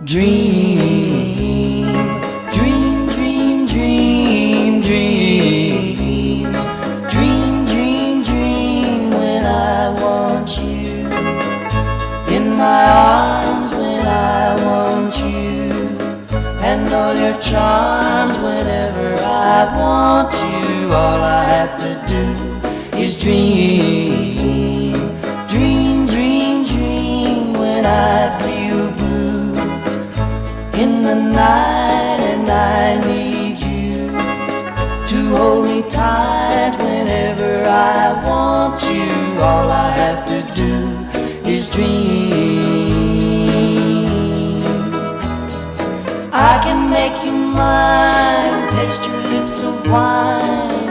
Dream, dream, dream, dream, dream. Dream, dream, dream when I want you. In my arms when I want you. And all your charms whenever I want you. All I have to do is dream. Dream, dream, dream when I feel blue in the night and I need you to hold me tight whenever I want you. All I have to do is dream. I can make you mine, taste your lips of wine,